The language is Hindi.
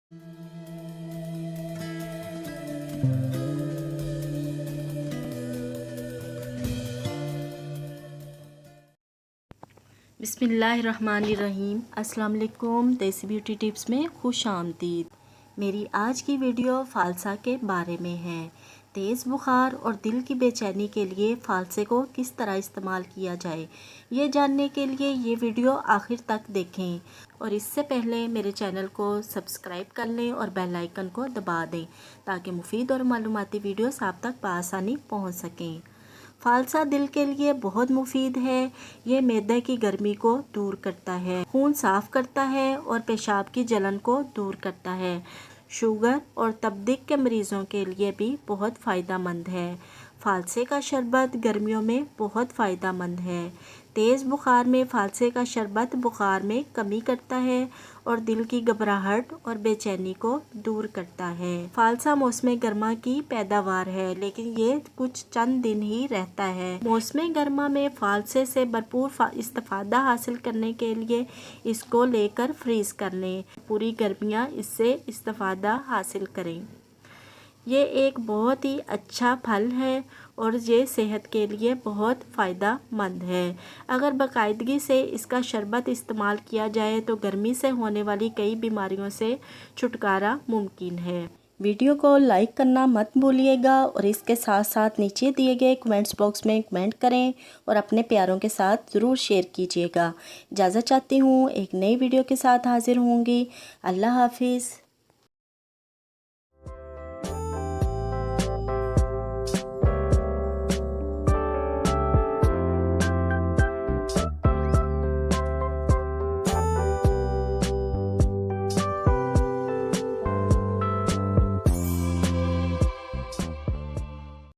बिस्मिल्लाहिर्रहमानिर्रहीम। अस्सलाम वालेकुम। देसी ब्यूटी टिप्स में खुश आमदीद। मेरी आज की वीडियो फ़ालसा के बारे में है। तेज़ बुखार और दिल की बेचैनी के लिए फ़ालसे को किस तरह इस्तेमाल किया जाए, ये जानने के लिए ये वीडियो आखिर तक देखें। और इससे पहले मेरे चैनल को सब्सक्राइब कर लें और बेल आइकन को दबा दें ताकि मुफीद और मालूमाती वीडियोस आप तक बआसानी पहुँच सकें। फ़ालसा दिल के लिए बहुत मुफीद है। ये मैदे की गर्मी को दूर करता है, खून साफ़ करता है और पेशाब की जलन को दूर करता है। शुगर और तबदीक के मरीज़ों के लिए भी बहुत फ़ायदा मंद है। फ़ालसे का शरबत गर्मियों में बहुत फ़ायदा मंद है। तेज़ बुखार में फ़ालसे का शरबत बुखार में कमी करता है और दिल की घबराहट और बेचैनी को दूर करता है। फ़ालसा मौसम गर्मा की पैदावार है, लेकिन ये कुछ चंद दिन ही रहता है। मौसम गर्मा में फ़ालसे से भरपूर इस्तेफ़ादा हासिल करने के लिए इसको लेकर फ्रीज़ कर लें। पूरी गर्मियाँ इससे इस्तेफ़ादा हासिल करें। ये एक बहुत ही अच्छा फल है और ये सेहत के लिए बहुत फ़ायदा मंद है। अगर बाकायदगी से इसका शरबत इस्तेमाल किया जाए तो गर्मी से होने वाली कई बीमारियों से छुटकारा मुमकिन है। वीडियो को लाइक करना मत भूलिएगा और इसके साथ साथ नीचे दिए गए कमेंट्स बॉक्स में कमेंट करें और अपने प्यारों के साथ ज़रूर शेयर कीजिएगा। इजाज़त चाहती हूँ, एक नई वीडियो के साथ हाजिर होंगी। अल्लाह हाफिज़।